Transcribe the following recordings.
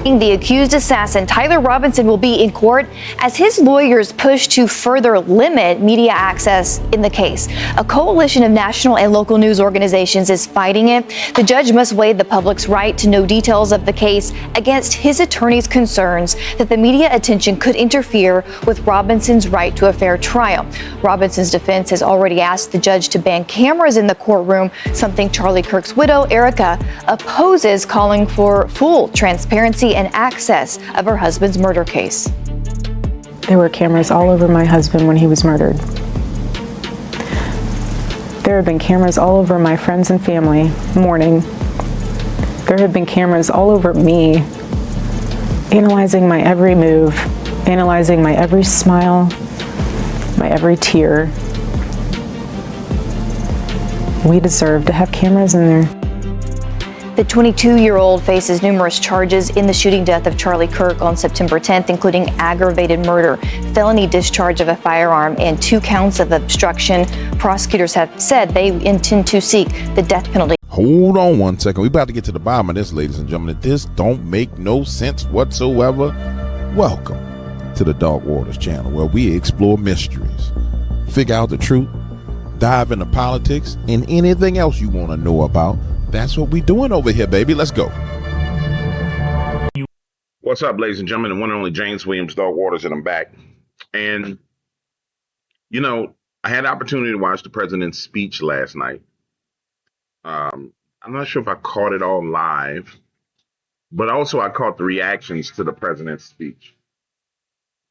The accused assassin, Tyler Robinson, will be in court as his lawyers push to further limit media access in the case. A coalition of national and local news organizations is fighting it. The judge must weigh the public's right to know details of the case against his attorney's concerns that the media attention could interfere with Robinson's right to a fair trial. Robinson's defense has already asked the judge to ban cameras in the courtroom, something Charlie Kirk's widow, Erika, opposes, calling for full transparency and access of her husband's murder case. There were cameras all over my husband when he was murdered. There have been cameras all over my friends and family mourning. There have been cameras all over me, analyzing my every move, analyzing my every smile, my every tear. We deserve to have cameras in there. The 22-year-old faces numerous charges in the shooting death of Charlie Kirk on September 10th, including aggravated murder, felony discharge of a firearm, and 2 counts of obstruction. Prosecutors have said they intend to seek the death penalty. Hold on one second. We're about to get to the bottom of this, ladies and gentlemen. This don't make no sense whatsoever. Welcome to the Dark Waters channel, where we explore mysteries, figure out the truth, dive into politics, and anything else you want to know about. That's what we're doing over here, baby. Let's go. What's up, ladies and gentlemen? The one and only James Williams, Dark Waters, and I'm back. And, you know, I had the opportunity to watch the president's speech last night. I'm not sure if I caught it all live, but also I caught the reactions to the president's speech.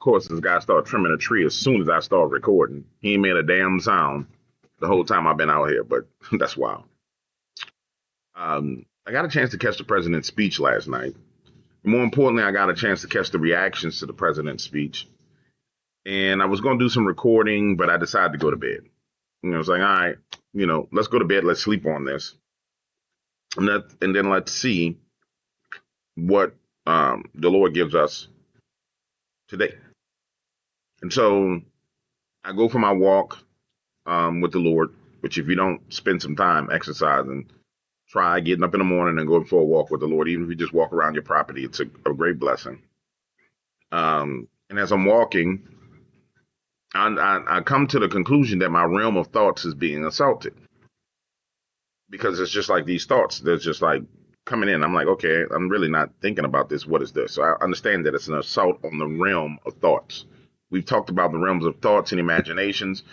Of course, this guy started trimming a tree as soon as I started recording. He ain't made a damn sound the whole time I've been out here, but that's wild. I got a chance to catch the president's speech last night. More importantly, I got a chance to catch the reactions to the president's speech. And I was going to do some recording, but I decided to go to bed. And I was like, all right, let's go to bed. Let's sleep on this. And then let's see what the Lord gives us today. And so I go for my walk with the Lord, which if you don't spend some time exercising, try getting up in the morning and going for a walk with the Lord. Even if you just walk around your property, it's a great blessing. And as I'm walking, I come to the conclusion that my realm of thoughts is being assaulted. Because it's just like these thoughts, they're just like coming in. I'm like, okay, I'm really not thinking about this. What is this? So I understand that it's an assault on the realm of thoughts. We've talked about the realms of thoughts and imaginations.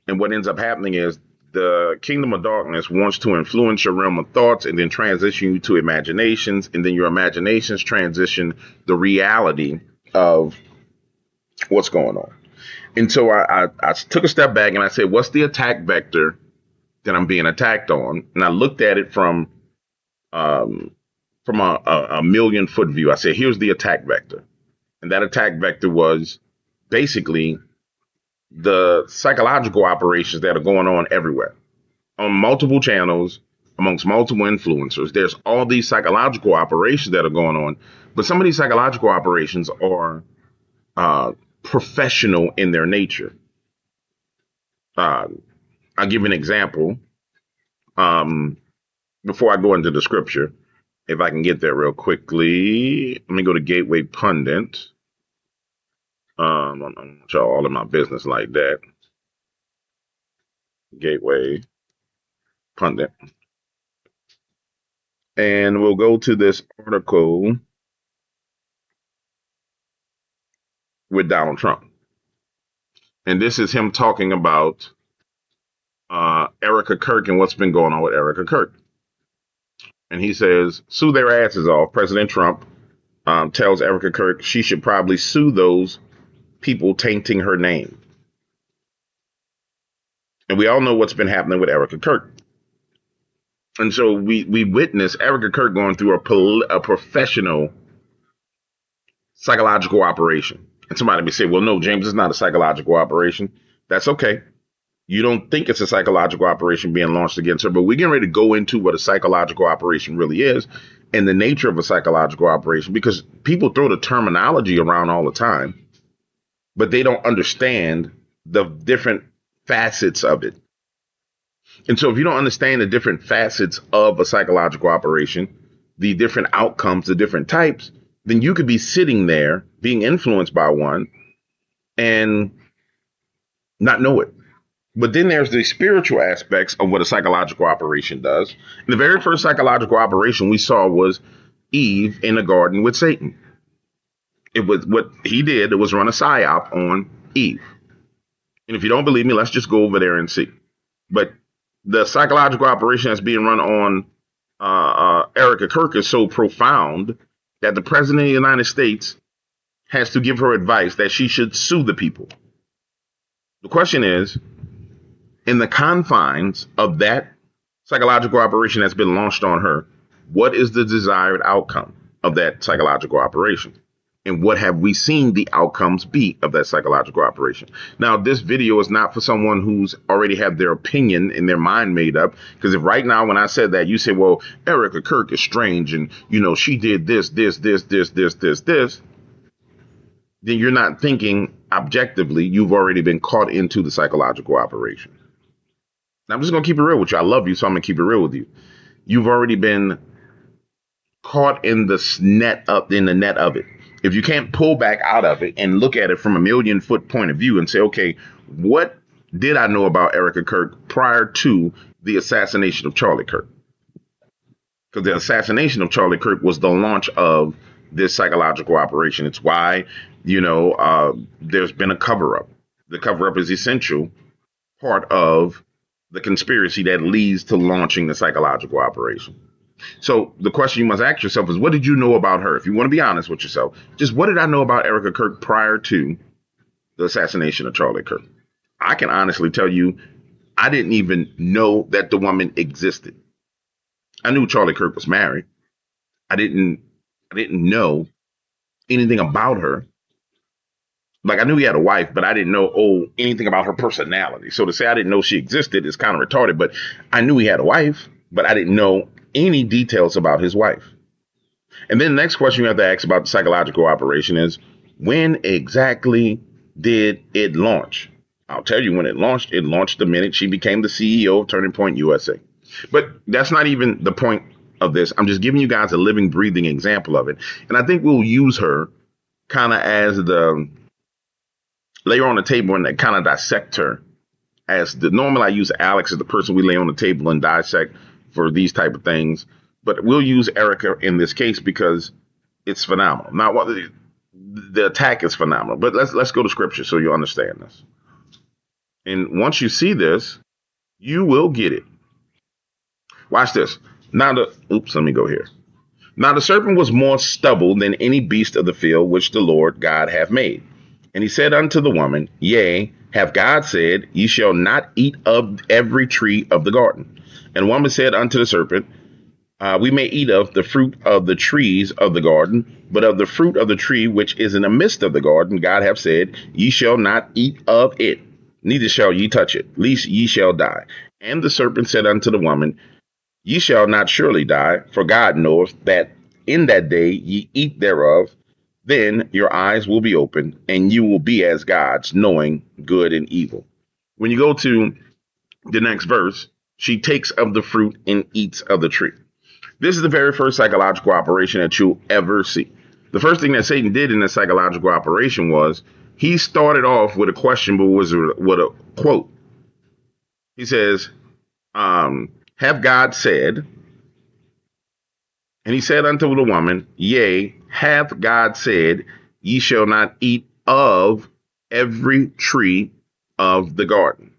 And what ends up happening is the kingdom of darkness wants to influence your realm of thoughts and then transition you to imaginations. And then your imaginations transition the reality of what's going on. And so I took a step back and I said, what's the attack vector that I'm being attacked on? And I looked at it from a 1,000,000-foot view. I said, here's the attack vector. And that attack vector was basically the psychological operations that are going on everywhere, on multiple channels, amongst multiple influencers. There's all these psychological operations that are going on, but some of these psychological operations are professional in their nature. I'll give an example before I go into the scripture, if I can get there real quickly. Let me go to Gateway Pundit. I'm not sure all of my business like that. Gateway Pundit. And we'll go to this article with Donald Trump. And this is him talking about Erika Kirk and what's been going on with Erika Kirk. And he says, sue their asses off. President Trump tells Erika Kirk she should probably sue those people tainting her name. And we all know what's been happening with Erika Kirk. And so we witness Erika Kirk going through a professional psychological operation. And somebody may say, well, no, James, it's not a psychological operation. That's okay. You don't think it's a psychological operation being launched against her, but we're getting ready to go into what a psychological operation really is and the nature of a psychological operation, because people throw the terminology around all the time, but they don't understand the different facets of it. And so if you don't understand the different facets of a psychological operation, the different outcomes, the different types, then you could be sitting there being influenced by one and not know it. But then there's the spiritual aspects of what a psychological operation does. And the very first psychological operation we saw was Eve in the garden with Satan. It was what he did. It was run a psyop on Eve. And if you don't believe me, let's just go over there and see. But the psychological operation that's being run on Erika Kirk is so profound that the president of the United States has to give her advice that she should sue the people. The question is, in the confines of that psychological operation that's been launched on her, what is the desired outcome of that psychological operation? And what have we seen the outcomes be of that psychological operation? Now, this video is not for someone who's already had their opinion and their mind made up. Because if right now, when I said that, you say, well, Erika Kirk is strange and, she did this, then you're not thinking objectively. You've already been caught into the psychological operation. Now, I'm just going to keep it real with you. I love you, so I'm going to keep it real with you. You've already been caught in the net of it. If you can't pull back out of it and look at it from a 1,000,000-foot point of view and say, okay, what did I know about Erika Kirk prior to the assassination of Charlie Kirk? Because the assassination of Charlie Kirk was the launch of this psychological operation. It's why, there's been a cover-up. The cover-up is essential part of the conspiracy that leads to launching the psychological operation. So the question you must ask yourself is, what did you know about her? If you want to be honest with yourself, just what did I know about Erika Kirk prior to the assassination of Charlie Kirk? I can honestly tell you, I didn't even know that the woman existed. I knew Charlie Kirk was married. I didn't know anything about her. Like, I knew he had a wife, but I didn't know anything about her personality. So to say I didn't know she existed is kind of retarded, but I knew he had a wife, but I didn't know any details about his wife. And then the next question you have to ask about the psychological operation is, when exactly did it launch? I'll tell you when it launched. It launched the minute she became the CEO of Turning Point USA. But that's not even the point of this. I'm just giving you guys a living, breathing example of it. And I think we'll use her kind of as the layer on the table and kind of dissect her as normally I use Alex as the person we lay on the table and dissect for these type of things. But we'll use Erika in this case because it's phenomenal. Now, the attack is phenomenal. But let's go to scripture so you understand this. And once you see this, you will get it. Watch this. Let me go here. Now the serpent was more stubble than any beast of the field which the Lord God hath made. And he said unto the woman, Yea, hath God said, Ye shall not eat of every tree of the garden. And the woman said unto the serpent, We may eat of the fruit of the trees of the garden, but of the fruit of the tree which is in the midst of the garden, God hath said, Ye shall not eat of it, neither shall ye touch it, lest ye shall die. And the serpent said unto the woman, Ye shall not surely die, for God knoweth that in that day ye eat thereof, then your eyes will be opened, and you will be as gods, knowing good and evil. When you go to the next verse, she takes of the fruit and eats of the tree. This is the very first psychological operation that you'll ever see. The first thing that Satan did in the psychological operation was he started off with a question, but was with a quote. He says, have God said, and he said unto the woman, Yea, hath God said, Ye shall not eat of every tree of the garden.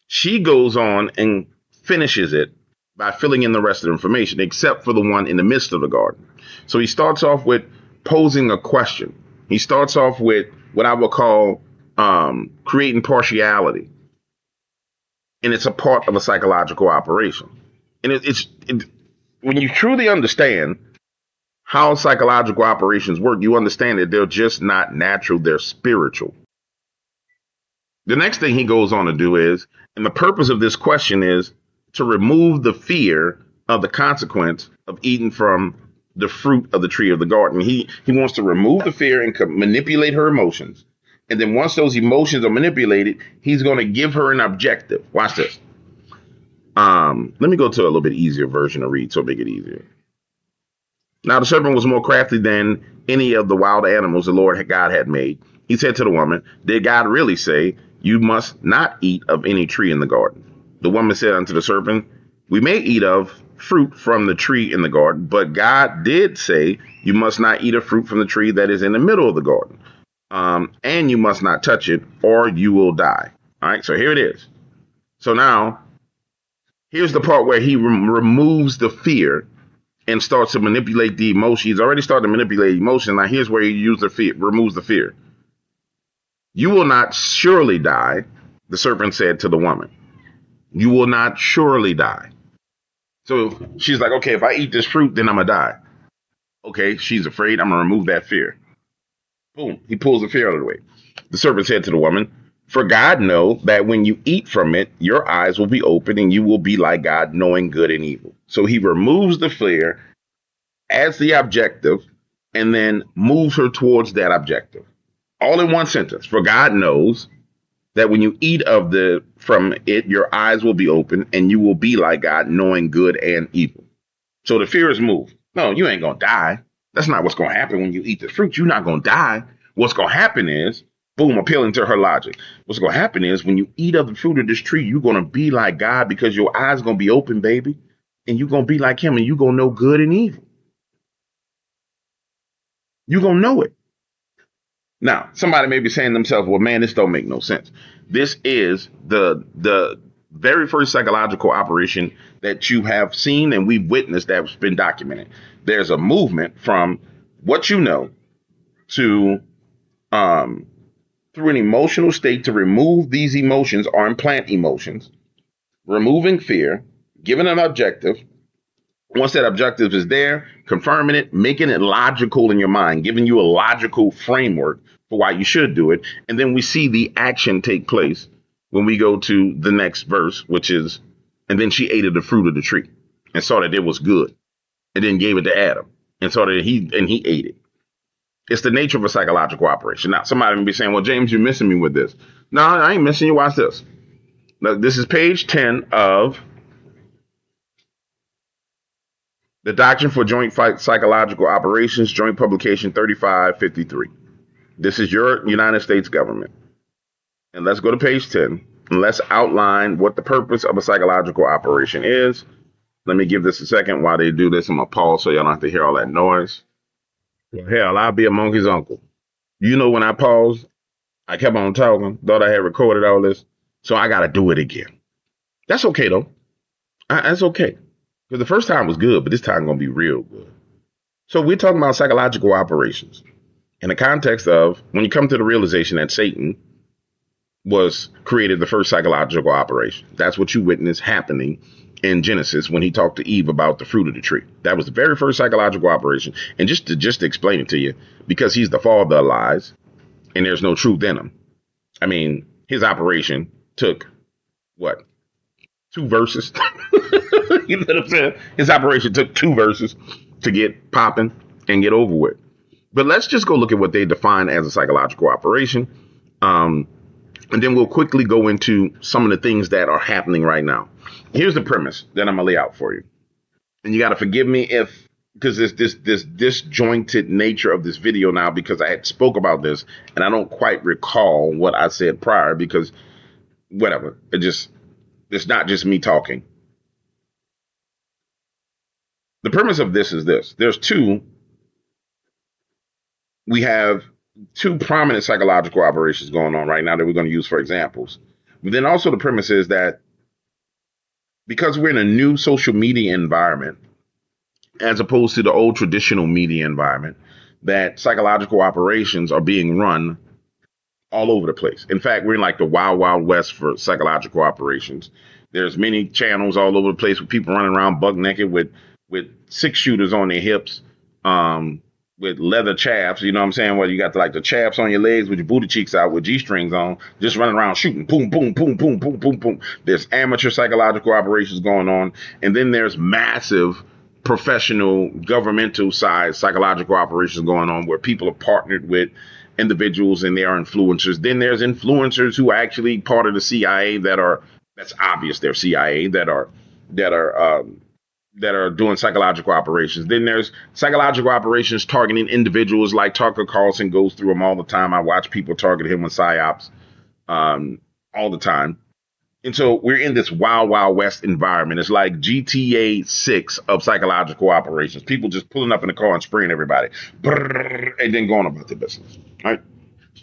She goes on and finishes it by filling in the rest of the information, except for the one in the midst of the garden. So he starts off with posing a question. He starts off with what I would call creating partiality. And it's a part of a psychological operation. And when you truly understand how psychological operations work, you understand that they're just not natural, they're spiritual. The next thing he goes on to do is, and the purpose of this question is to remove the fear of the consequence of eating from the fruit of the tree of the garden. He wants to remove the fear and manipulate her emotions. And then once those emotions are manipulated, he's going to give her an objective. Watch this. Let me go to a little bit easier version to read so make it easier. Now the serpent was more crafty than any of the wild animals the Lord God had made. He said to the woman, did God really say, you must not eat of any tree in the garden? The woman said unto the serpent, we may eat of fruit from the tree in the garden, but God did say, you must not eat of fruit from the tree that is in the middle of the garden. And you must not touch it, or you will die. All right, so here it is. So now, here's the part where he removes the fear and starts to manipulate the emotion. He's already started to manipulate emotion. Now here's where he removes the fear. You will not surely die, the serpent said to the woman. You will not surely die. So she's like, okay, if I eat this fruit, then I'm gonna die. Okay, she's afraid. I'm gonna remove that fear. Boom, he pulls the fear out of the way. The serpent said to the woman, for God know that when you eat from it, your eyes will be open and you will be like God, knowing good and evil. So he removes the fear as the objective and then moves her towards that objective. All in one sentence. For God knows that when you eat from it, your eyes will be open and you will be like God, knowing good and evil. So the fear is moved. No, you ain't going to die. That's not what's going to happen when you eat the fruit. You're not going to die. What's going to happen is, boom, appealing to her logic. What's going to happen is when you eat of the fruit of this tree, you're going to be like God because your eyes going to be open, baby. And you're going to be like him and you're going to know good and evil. You're going to know it. Now, somebody may be saying to themselves, well, man, this don't make no sense. This is the very first psychological operation that you have seen and we've witnessed that's been documented. There's a movement from what you know to through an emotional state to remove these emotions or implant emotions, removing fear, giving an objective. Once that objective is there, confirming it, making it logical in your mind, giving you a logical framework for why you should do it. And then we see the action take place when we go to the next verse, which is, and then she ate of the fruit of the tree and saw that it was good and then gave it to Adam and saw that he ate it. It's the nature of a psychological operation. Now, somebody may be saying, well, James, you're missing me with this. No, I ain't missing you. Watch this. Now, this is page 10 of The Doctrine for Joint Psychological Operations, Joint Publication 3553. This is your United States government. And let's go to page 10 and let's outline what the purpose of a psychological operation is. Let me give this a second while they do this. I'm going to pause so y'all don't have to hear all that noise. Well, hell, I'll be a monkey's uncle. You know, when I paused, I kept on talking, thought I had recorded all this, so I got to do it again. That's okay, though. That's okay. Because the first time was good, but this time going to be real good. So we're talking about psychological operations in the context of when you come to the realization that Satan was created the first psychological operation. That's what you witness happening in Genesis when he talked to Eve about the fruit of the tree. That was the very first psychological operation. And just to explain it to you, because he's the father of lies and there's no truth in him. I mean, his operation took what? 2 verses. You know what I'm saying? His operation took 2 verses to get popping and get over with. But let's just go look at what they define as a psychological operation. And then we'll quickly go into some of the things that are happening right now. Here's the premise that I'm going to lay out for you. And you got to forgive me because there's this disjointed nature of this video now because I had spoke about this and I don't quite recall what I said prior because whatever. It's not just me talking. The premise of this is this. We have 2 prominent psychological operations going on right now that we're going to use for examples. But then also the premise is that because we're in a new social media environment, as opposed to the old traditional media environment, that psychological operations are being run all over the place. In fact, we're in like the wild, wild west for psychological operations. There's many channels all over the place with people running around buck naked with 6 shooters on their hips, with leather chaps. You know what I'm saying? Well, you got the chaps on your legs with your booty cheeks out with G-strings on, just running around shooting. Boom, boom, boom, boom, boom, boom, boom. There's amateur psychological operations going on. And then there's massive professional governmental side psychological operations going on where people are partnered with individuals and they are influencers. Then there's influencers who are actually part of the CIA that's obvious they're CIA that are that are doing psychological operations. Then there's psychological operations targeting individuals, like Tucker Carlson goes through them all the time. I watch people target him with psyops all the time. And so we're in this wild, wild west environment. It's like GTA 6 of psychological operations. People just pulling up in the car and spraying everybody, and then going about their business. Right.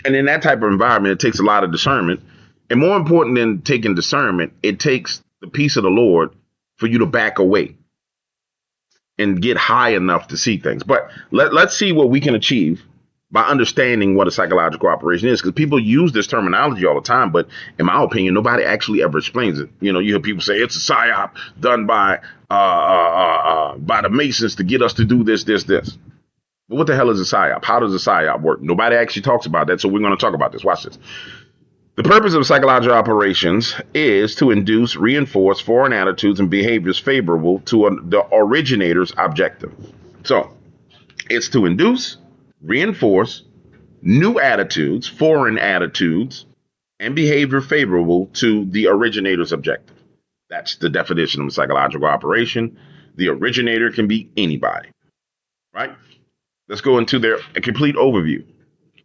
And in that type of environment, it takes a lot of discernment. And more important than taking discernment, it takes the peace of the Lord for you to back away and get high enough to see things. But let's see what we can achieve by understanding what a psychological operation is, because people use this terminology all the time, but in my opinion, nobody actually ever explains it. You know, you hear people say it's a psyop done by the Masons to get us to do this. But what the hell is a psyop? How does a psyop work? Nobody actually talks about that, so we're going to talk about this. Watch this. The purpose of psychological operations is to induce, reinforce foreign attitudes and behaviors favorable to the originator's objective. So it's to induce, reinforce new attitudes, foreign attitudes, and behavior favorable to the originator's objective. That's the definition of a psychological operation. The originator can be anybody, right? Let's go into a complete overview.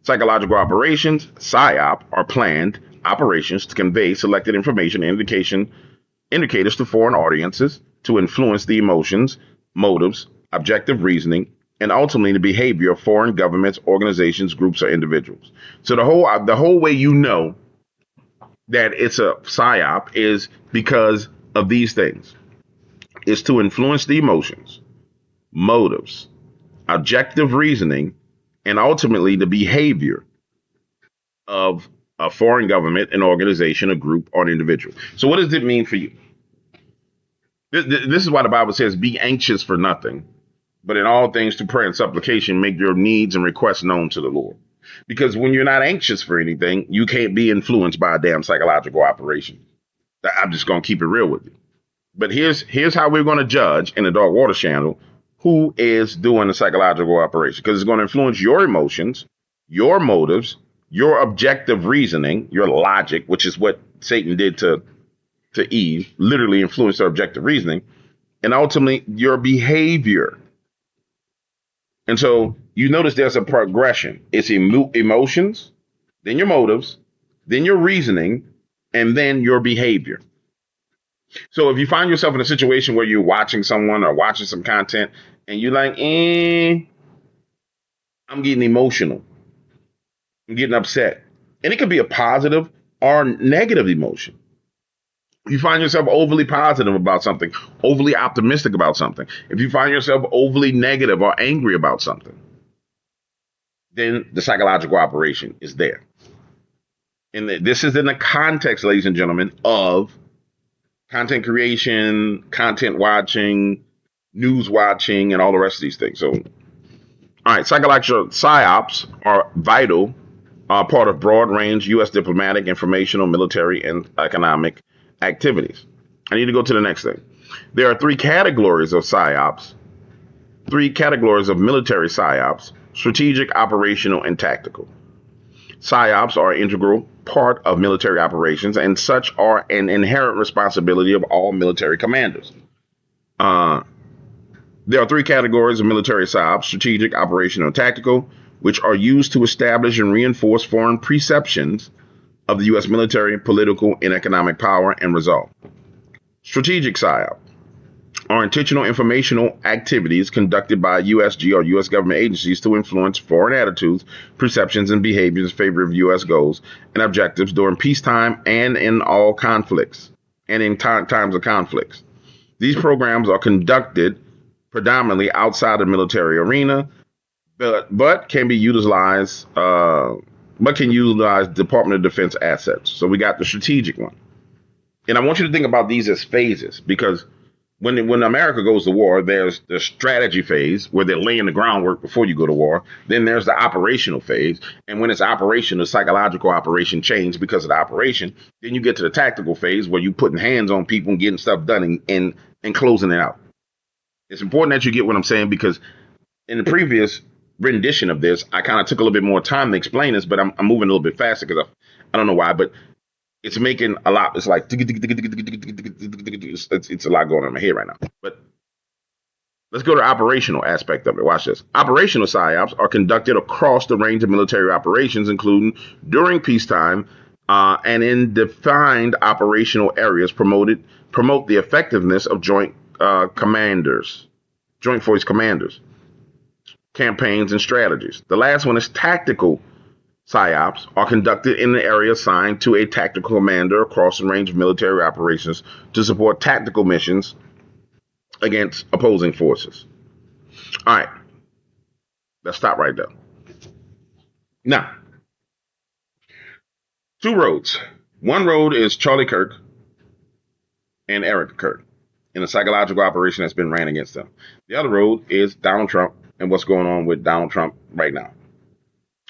Psychological operations, PSYOP, are planned operations to convey selected information and indicators to foreign audiences to influence the emotions, motives, objective reasoning, and ultimately the behavior of foreign governments, organizations, groups, or individuals. So the whole way you know that it's a PSYOP is because of these things. It's to influence the emotions, motives, objective reasoning, and ultimately the behavior of a foreign government, an organization, a group, or an individual. So what does it mean for you? This is why the Bible says, be anxious for nothing, but in all things through prayer and supplication, make your needs and requests known to the Lord. Because when you're not anxious for anything, you can't be influenced by a damn psychological operation. I'm just going to keep it real with you. But here's how we're going to judge in the Dark Water Channel who is doing a psychological operation, because it's going to influence your emotions, your motives, your objective reasoning, your logic, which is what Satan did to Eve, literally influenced her objective reasoning, and ultimately your behavior. And so you notice there's a progression. It's emotions, then your motives, then your reasoning, and then your behavior. So if you find yourself in a situation where you're watching someone or watching some content and you're like, I'm getting emotional, I'm getting upset. And it could be a positive or negative emotion. You find yourself overly positive about something, overly optimistic about something. If you find yourself overly negative or angry about something, then the psychological operation is there. And this is in the context, ladies and gentlemen, of content creation, content watching, news watching, and all the rest of these things. So, all right, psychological PSYOPs are vital, part of broad range U.S. diplomatic, informational, military, and economic activities. I need to go to the next thing. There are three categories of PSYOPs, three categories of military PSYOPs: strategic, operational, and tactical. PSYOPs are an integral part of military operations, and such are an inherent responsibility of all military commanders. There are three categories of military PSYOPs: strategic, operational, and tactical, which are used to establish and reinforce foreign perceptions of the U.S. military, political, and economic power and resolve. Strategic PSYOP are intentional informational activities conducted by USG or U.S. government agencies to influence foreign attitudes, perceptions, and behaviors in favor of U.S. goals and objectives during peacetime and in all conflicts, and in times of conflicts. These programs are conducted predominantly outside the military arena, but can be utilized, can utilize Department of Defense assets. So we got the strategic one. And I want you to think about these as phases, because when America goes to war, there's the strategy phase where they're laying the groundwork before you go to war. Then there's the operational phase. And when it's operational, the psychological operation changes because of the operation. Then you get to the tactical phase where you're putting hands on people and getting stuff done and closing it out. It's important that you get what I'm saying, because in the previous rendition of this, I kind of took a little bit more time to explain this, but I'm moving a little bit faster because I don't know why, but it's making a lot. It's like it's a lot going on in my head right now. But Let's go to the operational aspect of it. Watch this. Operational psyops are conducted across the range of military operations, including during peacetime and in defined operational areas. Promote the effectiveness of joint force commanders, campaigns, and strategies. The last one is tactical psyops are conducted in the area assigned to a tactical commander across the range of military operations to support tactical missions against opposing forces. All right, let's stop right there. Now, two roads. One road is Charlie Kirk and Erika Kirk in a psychological operation that's been ran against them. The other road is Donald Trump and what's going on with Donald Trump right now.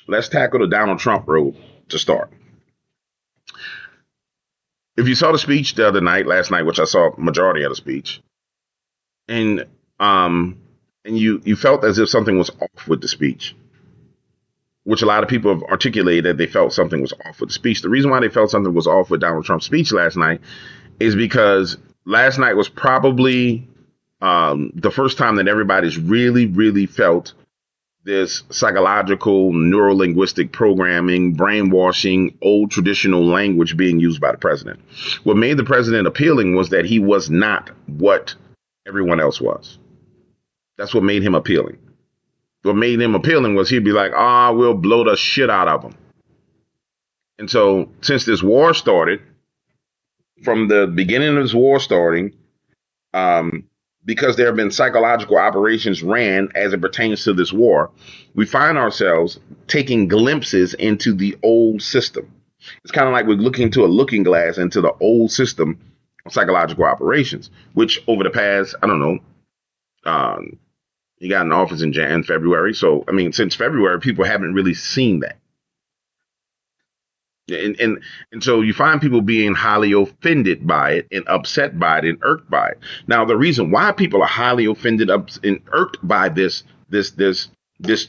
Let's tackle the Donald Trump road to start. If you saw the speech the other night, last night, which I saw majority of the speech, and you felt as if something was off with the speech, which a lot of people have articulated that they felt something was off with the speech. The reason why they felt something was off with Donald Trump's speech last night is because last night was probably the first time that everybody's really felt this psychological, neurolinguistic programming, brainwashing, old traditional language being used by the president. What made the president appealing was that he was not what everyone else was. That's what made him appealing. What made him appealing was he'd be like, we'll blow the shit out of them. And so since this war started, from the beginning of this war starting, because there have been psychological operations ran as it pertains to this war, we find ourselves taking glimpses into the old system. It's kind of like we're looking into a looking glass into the old system of psychological operations, which over the past, I don't know, he got in office in February. So, I mean, since February, people haven't really seen that. And so you find people being highly offended by it and upset by it and irked by it. Now, the reason why people are highly offended and irked by this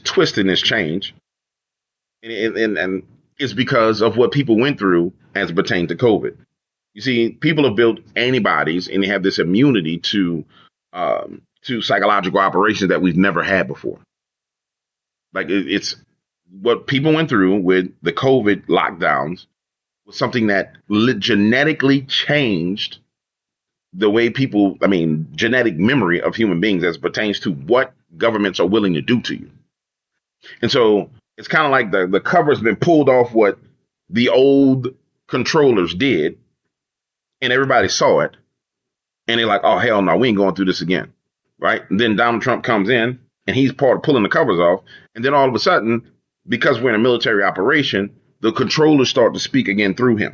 twist and this change, and it's because of what people went through as it pertained to COVID. You see, people have built antibodies and they have this immunity to psychological operations that we've never had before. Like it's what people went through with the COVID lockdowns was something that genetically changed the way genetic memory of human beings as it pertains to what governments are willing to do to you. And so it's kind of like the cover's been pulled off what the old controllers did, and everybody saw it, and they're like, oh, hell no, we ain't going through this again. Right. And then Donald Trump comes in and he's part of pulling the covers off. And then all of a sudden, because we're in a military operation, the controllers start to speak again through him.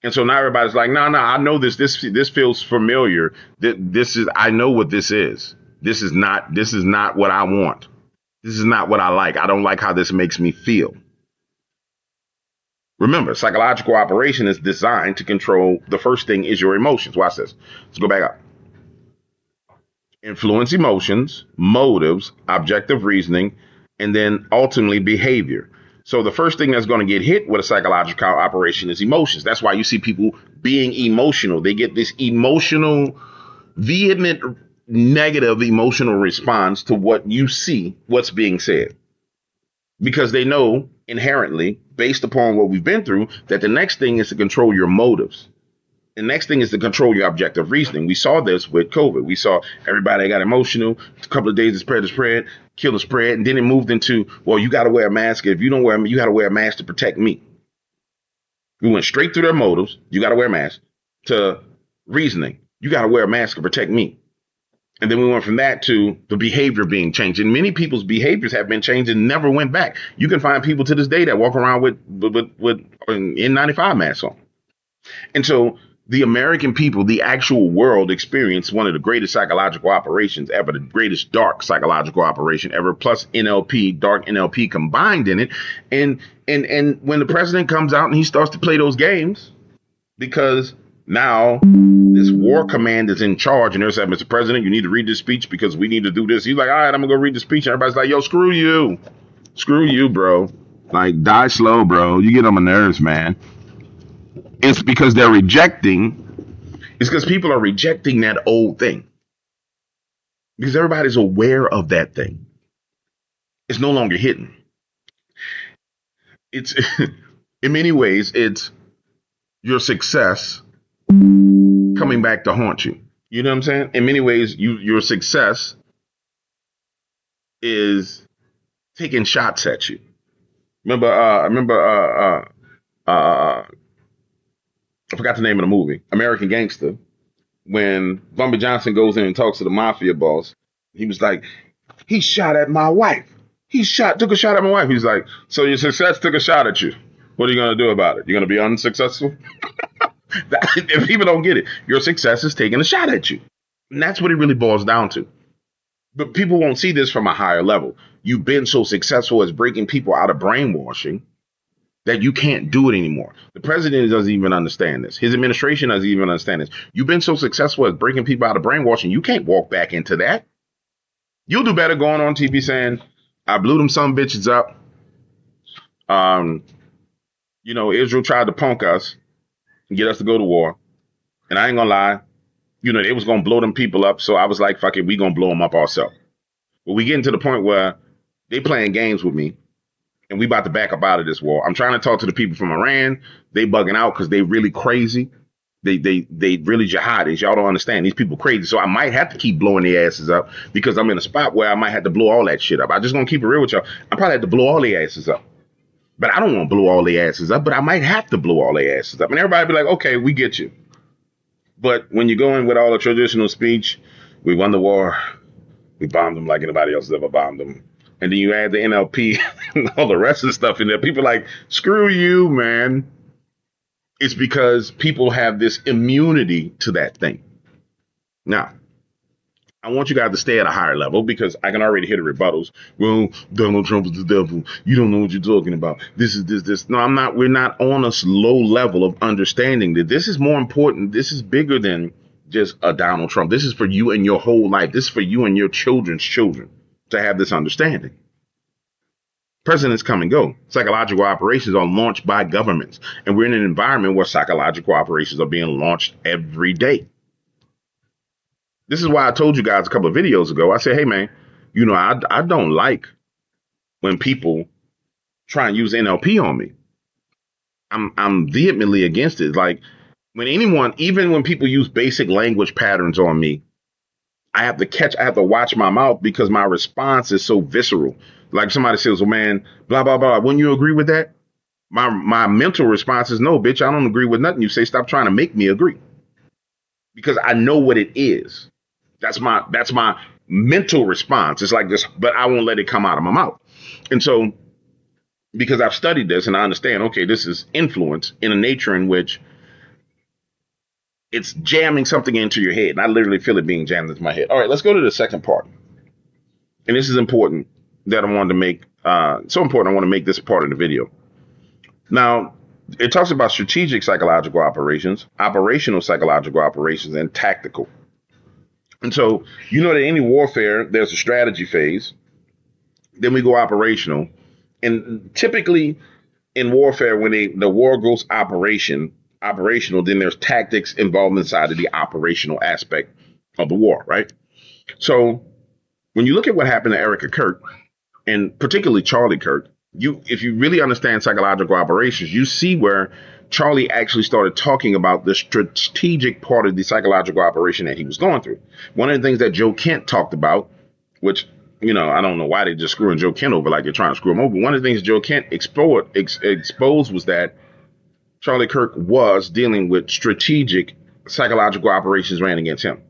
And so now everybody's like, no, I know this feels familiar. I know what this is. This is not what I want. This is not what I like. I don't like how this makes me feel. Remember, psychological operation is designed to control. The first thing is your emotions. Watch this. Let's go back up. Influence emotions, motives, objective reasoning, and then ultimately behavior. So the first thing that's going to get hit with a psychological operation is emotions. That's why you see people being emotional. They get this emotional, vehement, negative emotional response to what you see, what's being said. Because they know inherently, based upon what we've been through, that the next thing is to control your motives. The next thing is to control your objective reasoning. We saw this with COVID. We saw everybody got emotional. A couple of days to spread, kill the spread. And then it moved into, well, you got to wear a mask. If you don't wear, you got to wear a mask to protect me. We went straight through their motives. You got to wear a mask to reasoning. You got to wear a mask to protect me. And then we went from that to the behavior being changed. And many people's behaviors have been changed and never went back. You can find people to this day that walk around with N95 masks on. And so the American people, the actual world, experienced one of the greatest psychological operations ever, the greatest dark psychological operation ever, plus NLP, dark NLP combined in it. And when the president comes out and he starts to play those games, because now this war command is in charge and they're saying, Mr. President, you need to read this speech because we need to do this. He's like, all right, I'm gonna go read the speech. And everybody's like, yo, screw you, bro. Like, die slow, bro. You get on my nerves, man. It's because it's because people are rejecting that old thing. because everybody's aware of that thing. It's no longer hidden. It's in many ways, it's your success coming back to haunt you. You know what I'm saying? In many ways, your success is taking shots at you. I forgot the name of the movie, American Gangster, when Bumpy Johnson goes in and talks to the mafia boss. He was like, he shot at my wife. Took a shot at my wife. He's like, so your success took a shot at you. What are you going to do about it? You're going to be unsuccessful? If people don't get it, your success is taking a shot at you. And that's what it really boils down to. But people won't see this from a higher level. You've been so successful as breaking people out of brainwashing that you can't do it anymore. The president doesn't even understand this. His administration doesn't even understand this. You've been so successful at breaking people out of brainwashing, you can't walk back into that. You'll do better going on TV saying, I blew them some bitches up. Israel tried to punk us and get us to go to war. And I ain't gonna lie, they was gonna blow them people up. So I was like, fuck it, we gonna blow them up ourselves. But we getting to the point where they playing games with me and we about to back up out of this war. I'm trying to talk to the people from Iran. They bugging out because they really crazy. They really jihadis. Y'all don't understand. These people crazy. So I might have to keep blowing their asses up because I'm in a spot where I might have to blow all that shit up. I just gonna keep it real with y'all. I probably have to blow all their asses up. But I don't want to blow all their asses up, but I might have to blow all their asses up. And everybody be like, okay, we get you. But when you go in with all the traditional speech, we won the war, we bombed them like anybody else has ever bombed them. And then you add the NLP and all the rest of the stuff in there. People are like, screw you, man. It's because people have this immunity to that thing. Now, I want you guys to stay at a higher level because I can already hear the rebuttals. Well, Donald Trump is the devil. You don't know what you're talking about. This is this. No, I'm not. We're not on a low level of understanding that this is more important. This is bigger than just a Donald Trump. This is for you and your whole life. This is for you and your children's children to have this understanding. Presidents come and go. Psychological operations are launched by governments. And we're in an environment where psychological operations are being launched every day. This is why I told you guys a couple of videos ago. I said, hey, man, I don't like when people try and use NLP on me. I'm vehemently against it. Like when anyone, even when people use basic language patterns on me, I have to watch my mouth because my response is so visceral. Like somebody says, well, man, blah, blah, blah. Wouldn't you agree with that? My mental response is no, bitch, I don't agree with nothing you say. Stop trying to make me agree. Because I know what it is. That's my mental response. It's like this, but I won't let it come out of my mouth. And so, because I've studied this and I understand, okay, this is influence in a nature in which it's jamming something into your head. And I literally feel it being jammed into my head. All right, let's go to the second part. And this is important that I wanted to make, so important I want to make this part of the video. Now, it talks about strategic psychological operations, operational psychological operations, and tactical. And so, that in any warfare, there's a strategy phase. Then we go operational. And typically in warfare, when the war goes operational, then there's tactics involved inside of the operational aspect of the war, right? So when you look at what happened to Erika Kirk, and particularly Charlie Kirk, if you really understand psychological operations, you see where Charlie actually started talking about the strategic part of the psychological operation that he was going through. One of the things that Joe Kent talked about, which, I don't know why they just screwing Joe Kent over like they're trying to screw him over. One of the things Joe Kent exposed was that Charlie Kirk was dealing with strategic psychological operations ran against him.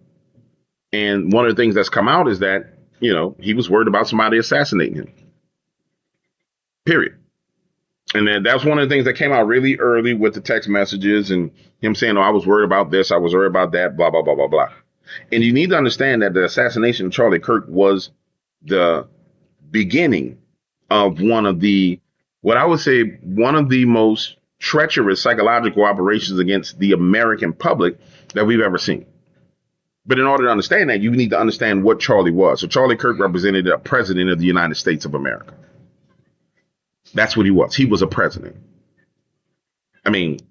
And one of the things that's come out is that, he was worried about somebody assassinating him. Period. And then that's one of the things that came out really early with the text messages and him saying, oh, I was worried about this. I was worried about that, blah, blah, blah, blah, blah. And you need to understand that the assassination of Charlie Kirk was the beginning of one of the most treacherous psychological operations against the American public that we've ever seen. But in order to understand that, you need to understand what Charlie was. So Charlie Kirk represented a president of the United States of America. That's what he was. He was a president. I mean,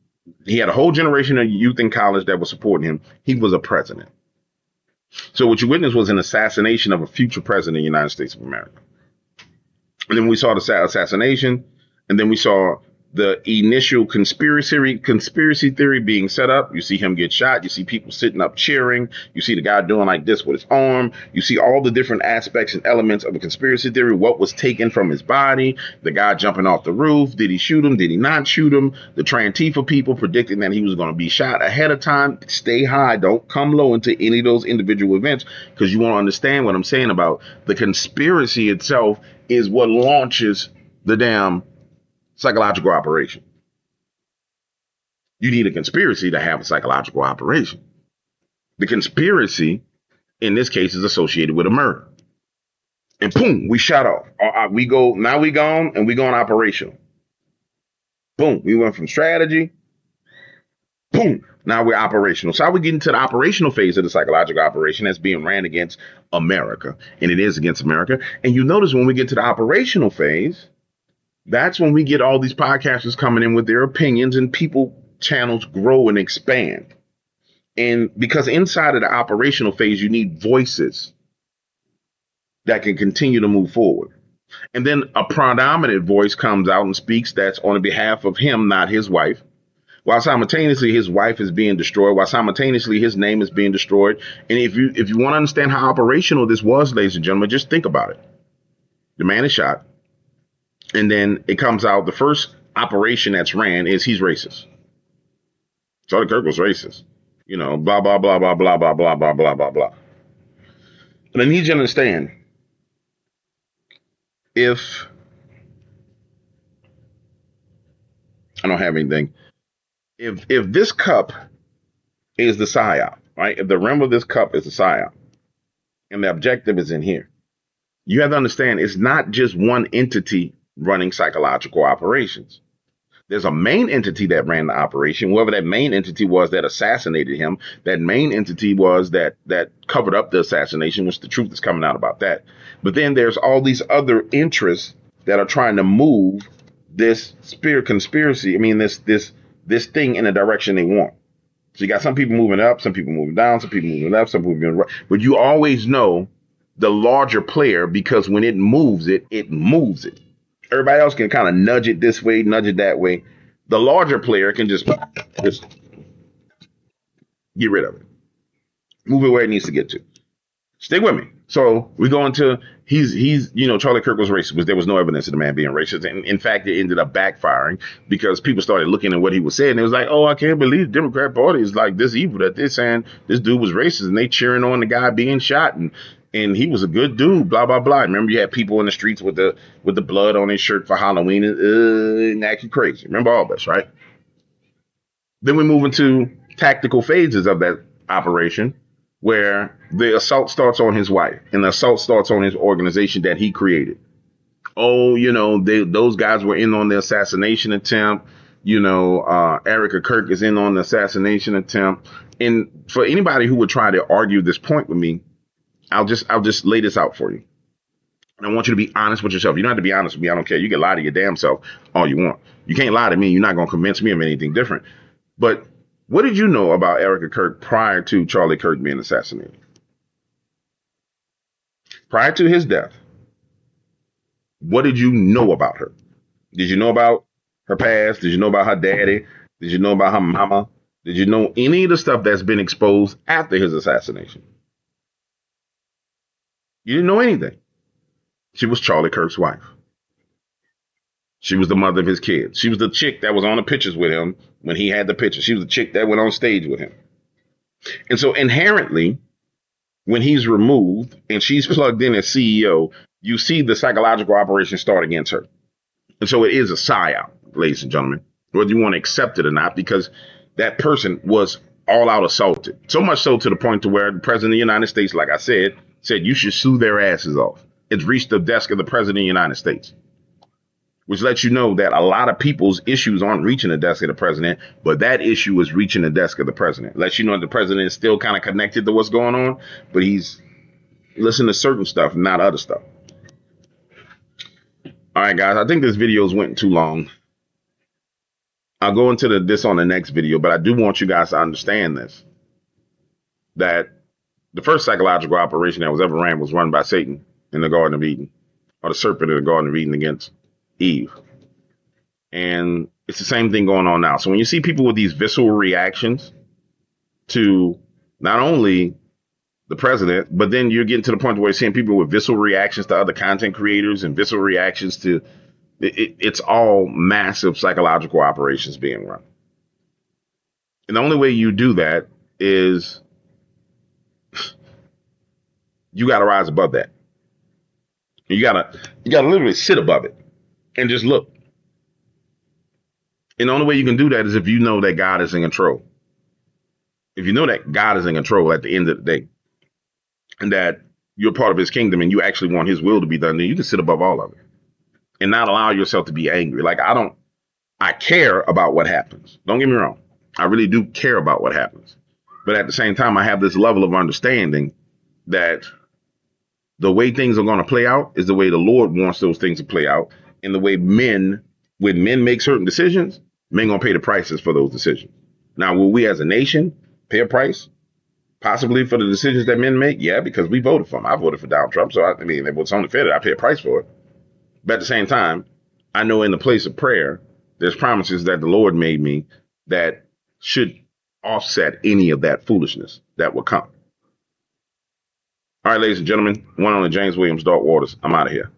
he had a whole generation of youth in college that was supporting him. He was a president. So what you witnessed was an assassination of a future president of the United States of America. And then we saw the assassination, and then we saw the initial conspiracy theory being set up. You see him get shot. You see people sitting up cheering. You see the guy doing like this with his arm. You see all the different aspects and elements of a conspiracy theory. What was taken from his body? The guy jumping off the roof. Did he shoot him? Did he not shoot him? The Antifa people predicting that he was going to be shot ahead of time. Stay high. Don't come low into any of those individual events, because you won't understand what I'm saying about the conspiracy itself is what launches the damn psychological operation. You need a conspiracy to have a psychological operation. The conspiracy in this case is associated with a murder. And boom, we shut off. We gone and we going operational. Boom, we went from strategy. Boom, now we're operational. So how we get into the operational phase of the psychological operation that's being ran against America. And it is against America. And you notice when we get to the operational phase, that's when we get all these podcasters coming in with their opinions, and people channels grow and expand. And because inside of the operational phase, you need voices that can continue to move forward. And then a predominant voice comes out and speaks that's on behalf of him, not his wife, while simultaneously his wife is being destroyed, while simultaneously his name is being destroyed. And if you want to understand how operational this was, ladies and gentlemen, just think about it. The man is shot. And then it comes out, the first operation that's ran is he's racist. Charlie Kirk was racist. You know, blah, blah, blah, blah, blah, blah, blah, blah, blah, blah, blah. And I need you to understand, if I don't have anything, if this cup is the psyop, right? If the rim of this cup is the psyop, and the objective is in here, you have to understand it's not just one entity running psychological operations. There's a main entity that ran the operation, whoever that main entity was that assassinated him. That main entity was that covered up the assassination, which the truth is coming out about that. But then there's all these other interests that are trying to move this conspiracy. I mean, this thing in the direction they want. So you got some people moving up, some people moving down, some people moving left, some people moving right. But you always know the larger player, because when it moves it, it moves it. Everybody else can kind of nudge it this way, nudge it that way. The larger player can just get rid of it. Move it where it needs to get to. Stick with me. So we go into, Charlie Kirk was racist, but there was no evidence of the man being racist. And in fact, it ended up backfiring because people started looking at what he was saying. And it was like, oh, I can't believe the Democrat Party is like this evil that they're saying this dude was racist, and they cheering on the guy being shot. And he was a good dude, blah, blah, blah. Remember, you had people in the streets with the blood on his shirt for Halloween and acting crazy. Remember all this, right? Then we move into tactical phases of that operation, where the assault starts on his wife and the assault starts on his organization that he created. Oh, those guys were in on the assassination attempt. Erika Kirk is in on the assassination attempt. And for anybody who would try to argue this point with me, I'll just lay this out for you. And I want you to be honest with yourself. You don't have to be honest with me. I don't care. You can lie to your damn self all you want. You can't lie to me. You're not going to convince me of anything different. But what did you know about Erika Kirk prior to Charlie Kirk being assassinated? Prior to his death, what did you know about her? Did you know about her past? Did you know about her daddy? Did you know about her mama? Did you know any of the stuff that's been exposed after his assassination? You didn't know anything. She was Charlie Kirk's wife. She was the mother of his kids. She was the chick that was on the pictures with him when he had the picture. She was the chick that went on stage with him. And so inherently, when he's removed and she's plugged in as CEO, you see the psychological operation start against her. And so it is a psyop, ladies and gentlemen, whether you want to accept it or not, because that person was all out assaulted. So much so to the point to where the president of the United States, like I said you should sue their asses off. It's reached the desk of the president of the United States, which lets you know that a lot of people's issues aren't reaching the desk of the president, but that issue is reaching the desk of the president. Lets you know the president is still kind of connected to what's going on, but he's listening to certain stuff, not other stuff. All right, guys, I think this video's went too long. I'll go into this on the next video, but I do want you guys to understand this, that The first psychological operation that was ever ran was run by Satan in the Garden of Eden, or the serpent in the Garden of Eden against Eve. And it's the same thing going on now. So when you see people with these visceral reactions to not only the president, but then you're getting to the point where you're seeing people with visceral reactions to other content creators and visceral reactions to it's all massive psychological operations being run. And the only way you do that is you got to rise above that. You gotta literally sit above it and just look. And the only way you can do that is if you know that God is in control. If you know that God is in control at the end of the day, and that you're part of his kingdom and you actually want his will to be done, then you can sit above all of it and not allow yourself to be angry. Like, I care about what happens. Don't get me wrong. I really do care about what happens. But at the same time, I have this level of understanding that the way things are going to play out is the way the Lord wants those things to play out. And the way when men make certain decisions, men going to pay the prices for those decisions. Now, will we as a nation pay a price? Possibly for the decisions that men make? Yeah, because we voted for them. I voted for Donald Trump. So, I mean, it's only fair that I pay a price for it. But at the same time, I know in the place of prayer, there's promises that the Lord made me that should offset any of that foolishness that will come. All right, ladies and gentlemen, one on the James Williams Dark Waters. I'm out of here.